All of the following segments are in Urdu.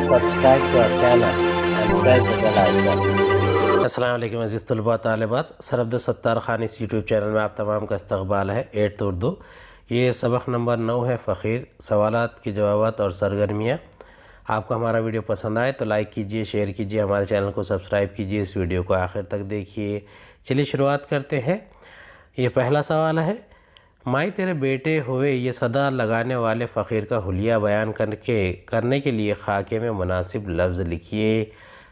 subscribe to our channel and press the bell icon. السلام علیکم عزیز طلباء طالبات، سر عبدالستار خان اس یوٹیوب چینل میں آپ تمام کا استقبال ہے۔ 8th اردو، یہ سبق نمبر 9 ہے، فقیر، سوالات کی جوابات اور سرگرمیاں۔ آپ کو ہمارا ویڈیو پسند آئے تو لائک کیجئے، شیئر کیجئے، ہمارے چینل کو سبسکرائب کیجئے، اس ویڈیو کو آخر تک دیکھیے۔ چلیے شروعات کرتے ہیں۔ یہ پہلا سوال ہے، مائی تیرے بیٹے ہوئے یہ صدا لگانے والے فقیر کا حلیہ بیان کرنے کے لیے خاکے میں مناسب لفظ لکھیے۔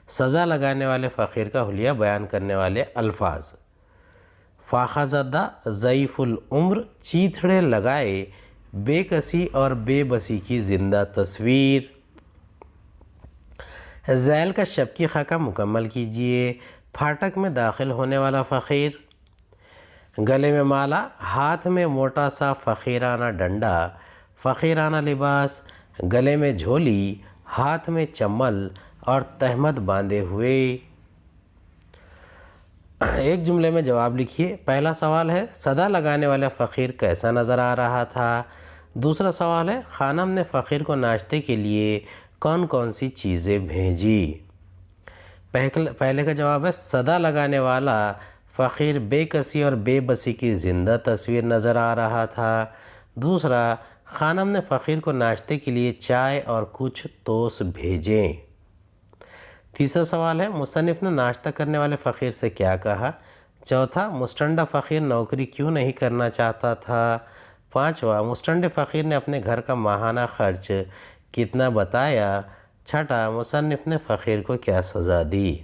صدا لگانے والے فقیر کا حلیہ بیان کرنے والے الفاظ: فاقہ زدہ، ضعیف العمر، چیتھڑے لگائے، بے کسی اور بے بسی کی زندہ تصویر۔ ذیل کا شبکی خاکہ مکمل کیجئے۔ پھاٹک میں داخل ہونے والا فقیر، گلے میں مالا، ہاتھ میں موٹا سا فقیرانہ ڈنڈا، فقیرانہ لباس، گلے میں جھولی، ہاتھ میں چمل اور تہمت باندھے ہوئے۔ ایک جملے میں جواب لکھیے۔ پہلا سوال ہے، صدا لگانے والے فقیر کیسا نظر آ رہا تھا؟ دوسرا سوال ہے، خانم نے فقیر کو ناشتے کے لیے کون کون سی چیزیں بھیجی؟ پہلے کا جواب ہے، صدا لگانے والا فقیر بے کسی اور بے بسی کی زندہ تصویر نظر آ رہا تھا۔ دوسرا، خانم نے فقیر کو ناشتے کے لیے چائے اور کچھ توس بھیجیں۔ تیسرا سوال ہے، مصنف نے ناشتہ کرنے والے فقیر سے کیا کہا؟ چوتھا، مستنڈا فقیر نوکری کیوں نہیں کرنا چاہتا تھا؟ پانچواں، مستنڈے فقیر نے اپنے گھر کا ماہانہ خرچ کتنا بتایا؟ چھٹا، مصنف نے فقیر کو کیا سزا دی؟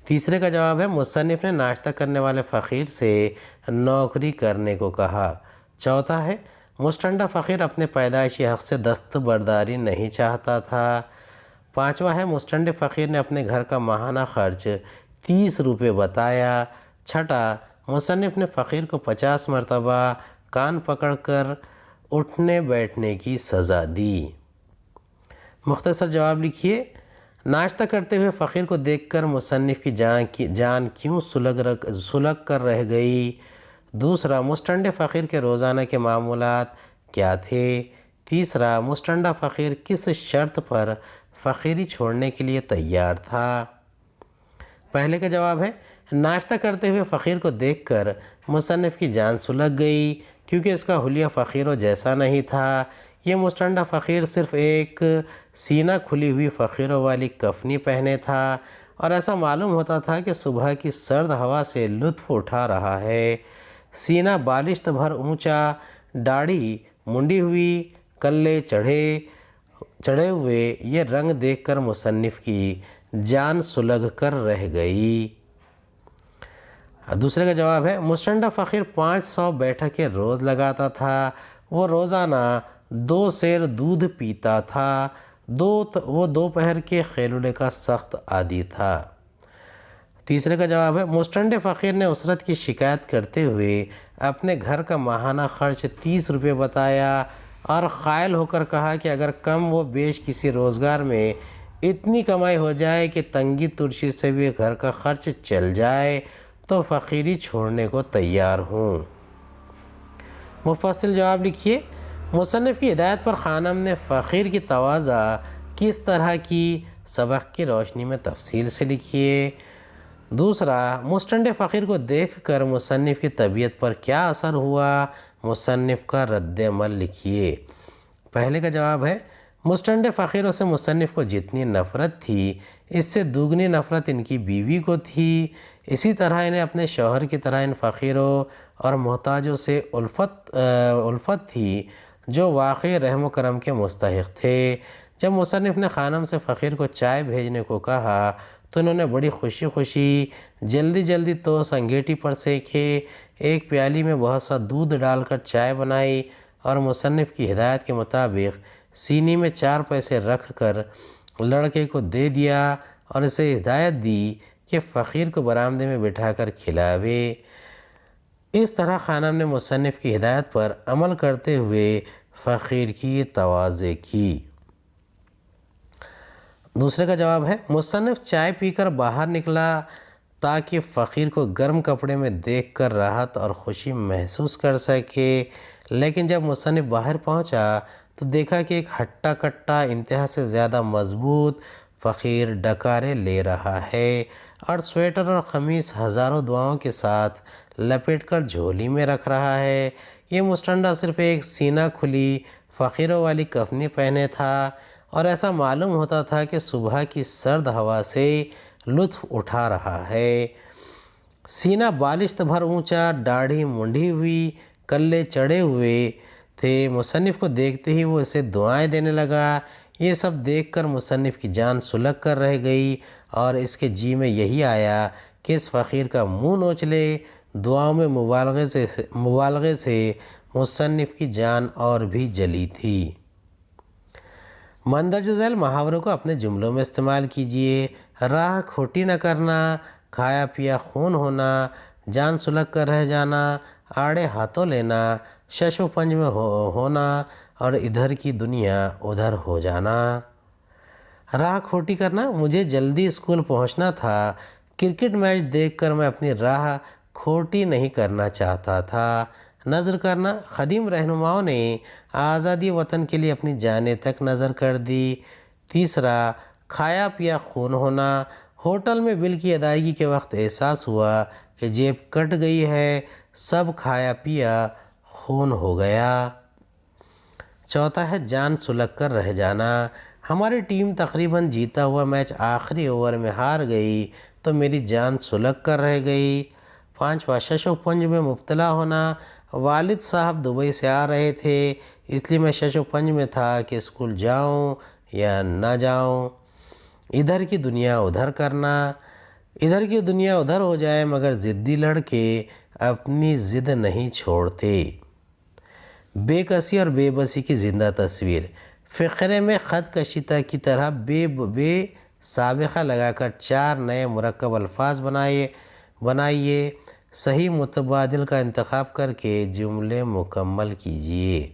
تیسرے کا جواب ہے، مصنف نے ناشتہ کرنے والے فقیر سے نوکری کرنے کو کہا۔ چوتھا ہے، مستنڈا فقیر اپنے پیدائشی حق سے دستبرداری نہیں چاہتا تھا۔ پانچواں ہے، مستنڈے فقیر نے اپنے گھر کا ماہانہ خرچ 30 روپے بتایا۔ چھٹا، مصنف نے فقیر کو 50 مرتبہ کان پکڑ کر اٹھنے بیٹھنے کی سزا دی۔ مختصر جواب لکھیے۔ ناشتہ کرتے ہوئے فقیر کو دیکھ کر مصنف کی جان کیوں سلگ کر رہ گئی؟ دوسرا، مستنڈے فقیر کے روزانہ کے معمولات کیا تھے؟ تیسرا، مستنڈا فقیر کس شرط پر فقیری چھوڑنے کے لیے تیار تھا؟ پہلے کا جواب ہے، ناشتہ کرتے ہوئے فقیر کو دیکھ کر مصنف کی جان سلگ گئی کیونکہ اس کا حلیہ فقیروں جیسا نہیں تھا۔ یہ مستنڈا فقیر صرف ایک سینہ کھلی ہوئی فقیروں والی کفنی پہنے تھا اور ایسا معلوم ہوتا تھا کہ صبح کی سرد ہوا سے لطف اٹھا رہا ہے۔ سینہ بالشت بھر اونچا، داڑھی منڈی ہوئی، کلے چڑھے ہوئے، یہ رنگ دیکھ کر مصنف کی جان سلگ کر رہ گئی۔ دوسرے کا جواب ہے، مستنڈا فقیر 500 بیٹھکیں روز لگاتا تھا۔ وہ روزانہ 2 سیر دودھ پیتا تھا۔ وہ دوپہر کے خیلولے کا سخت عادی تھا۔ تیسرے کا جواب ہے، مستنڈے فقیر نے اسرت کی شکایت کرتے ہوئے اپنے گھر کا ماہانہ خرچ 30 روپے بتایا اور قائل ہو کر کہا کہ اگر کم و بیش کسی روزگار میں اتنی کمائی ہو جائے کہ تنگی ترشی سے بھی گھر کا خرچ چل جائے تو فقیری چھوڑنے کو تیار ہوں۔ مفصل جواب لکھیے۔ مصنف کی ہدایت پر خانم نے فقیر کی تواضع کس طرح کی؟ سبق کی روشنی میں تفصیل سے لکھیے۔ دوسرا، مستنڈے فقیر کو دیکھ کر مصنف کی طبیعت پر کیا اثر ہوا؟ مصنف کا رد عمل لکھیے۔ پہلے کا جواب ہے، مستنڈے فقیروں سے مصنف کو جتنی نفرت تھی اس سے دوگنی نفرت ان کی بیوی کو تھی۔ اسی طرح انہیں اپنے شوہر کی طرح ان فقیروں اور محتاجوں سے الفت تھی جو واقعی رحم و کرم کے مستحق تھے۔ جب مصنف نے خانم سے فقیر کو چائے بھیجنے کو کہا تو انہوں نے بڑی خوشی جلدی توس انگیٹھی پر سینکے، ایک پیالی میں بہت سا دودھ ڈال کر چائے بنائی اور مصنف کی ہدایت کے مطابق سینی میں 4 پیسے رکھ کر لڑکے کو دے دیا اور اسے ہدایت دی کہ فقیر کو برآمدے میں بٹھا کر کھلاوے۔ اس طرح خانم نے مصنف کی ہدایت پر عمل کرتے ہوئے فقیر کی تواضع کی۔ دوسرے کا جواب ہے، مصنف چائے پی کر باہر نکلا تاکہ فقیر کو گرم کپڑے میں دیکھ کر راحت اور خوشی محسوس کر سکے، لیکن جب مصنف باہر پہنچا تو دیکھا کہ ایک ہٹا کٹا انتہا سے زیادہ مضبوط فقیر ڈکارے لے رہا ہے اور سویٹر اور قمیص ہزاروں دعاؤں کے ساتھ لپیٹ کر جھولی میں رکھ رہا ہے۔ یہ مستنڈا صرف ایک سینہ کھلی فقیروں والی کفنی پہنے تھا اور ایسا معلوم ہوتا تھا کہ صبح کی سرد ہوا سے لطف اٹھا رہا ہے۔ سینہ بالشت بھر اونچا، داڑھی منڈی ہوئی، کلے چڑھے ہوئے تھے۔ مصنف کو دیکھتے ہی وہ اسے دعائیں دینے لگا۔ یہ سب دیکھ کر مصنف کی جان سلگ کر رہ گئی اور اس کے جی میں یہی آیا کہ اس فقیر کا منہ نوچ لے۔ دعاؤں میں مبالغے سے مصنف کی جان اور بھی جلی تھی۔ مندرجہ ذیل محاوروں کو اپنے جملوں میں استعمال کیجیے۔ راہ کھوٹی نہ کرنا، کھایا پیا خون ہونا، جان سلگ کر رہ جانا، آڑے ہاتھوں لینا، شش و پنج میں ہونا اور ادھر کی دنیا ادھر ہو جانا۔ راہ کھوٹی کرنا، مجھے جلدی اسکول پہنچنا تھا۔ کرکٹ میچ دیکھ کر میں اپنی راہ کھوٹی نہیں کرنا چاہتا تھا۔ نظر کرنا، قدیم رہنماؤں نے آزادی وطن کے لیے اپنی جانیں تک نظر کر دی۔ تیسرا، کھایا پیا خون ہونا، ہوٹل میں بل کی ادائیگی کے وقت احساس ہوا کہ جیب کٹ گئی ہے، سب کھایا پیا خون ہو گیا۔ چوتھا ہے جان سلگ کر رہ جانا، ہماری ٹیم تقریباً جیتا ہوا میچ آخری اوور میں ہار گئی تو میری جان سلگ کر رہ گئی۔ پانچواں، شش و پنج میں مبتلا ہونا، والد صاحب دبئی سے آ رہے تھے، اس لیے میں شش و پنج میں تھا کہ اسکول جاؤں یا نہ جاؤں۔ ادھر کی دنیا ادھر کرنا، ادھر کی دنیا ادھر ہو جائے مگر ضدی لڑکے اپنی ضد نہیں چھوڑتے۔ بے کسی اور بے بسی کی زندہ تصویر، فقرے میں خط کشیدہ کی طرح بے سابقہ لگا کر 4 نئے مرکب الفاظ بنائیے۔ صحیح متبادل کا انتخاب کر کے جملے مکمل کیجیے۔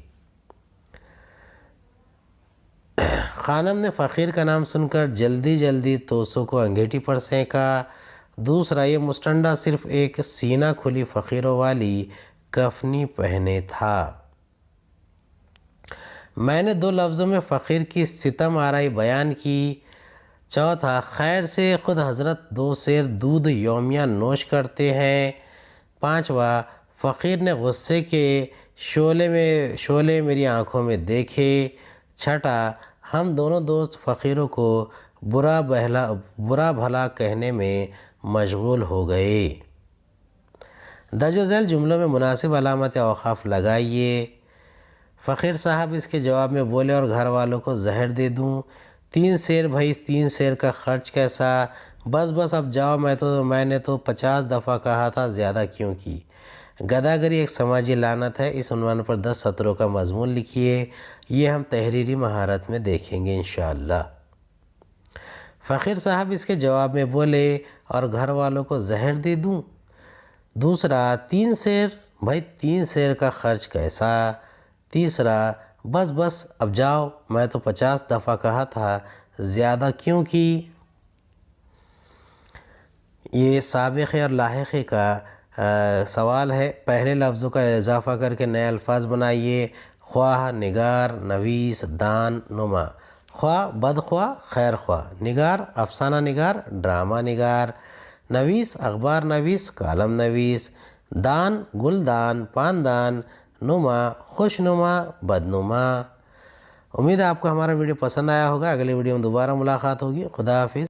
خانم نے فقیر کا نام سن کر جلدی توسو کو انگیٹھی پر سینکا۔ دوسرا، یہ مستنڈا صرف ایک سینہ کھلی فقیروں والی کفنی پہنے تھا۔ میں نے 2 لفظوں میں فقیر کی ستم آرائی بیان کی۔ چوتھا، خیر سے خود حضرت 2 سیر دودھ یومیہ نوش کرتے ہیں۔ پانچواں، فقیر نے غصے کے شعلے میری آنکھوں میں دیکھے۔ چھٹا، ہم دونوں دوست فقیروں کو برا بھلا کہنے میں مشغول ہو گئے۔ درج ذیل جملوں میں مناسب علامت اوقاف لگائیے۔ فقیر صاحب اس کے جواب میں بولے، اور گھر والوں کو زہر دے دوں؟ 3 سیر بھائی، 3 سیر کا خرچ کیسا؟ بس اب جاؤ، میں نے تو 50 دفعہ کہا تھا، زیادہ کیوں کی؟ گداگری ایک سماجی لعنت ہے، اس عنوان پر 10 سطروں کا مضمون لکھیے۔ یہ ہم تحریری مہارت میں دیکھیں گے انشاءاللہ۔ فقیر صاحب اس کے جواب میں بولے، اور گھر والوں کو زہر دے دوں؟ دوسرا، 3 سیر بھائی، 3 سیر کا خرچ کیسا؟ تیسرا، بس اب جاؤ، میں تو 50 دفعہ کہا تھا، زیادہ کیوں کی؟ یہ سابقے اور لاحقے کا سوال ہے۔ پہلے لفظوں کا اضافہ کر کے نئے الفاظ بنائیے۔ خواہ، نگار، نویس، دان، نما۔ خواہ بدخواہ، خیر خواہ۔ نگار افسانہ نگار، ڈرامہ نگار۔ نویس اخبار نویس، کالم نویس۔ دان گلدان، پاندان۔ نما خوش نما، بدنما۔ امید ہے آپ کو ہمارا ویڈیو پسند آیا ہوگا۔ اگلے ویڈیو میں دوبارہ ملاقات ہوگی۔ خدا حافظ۔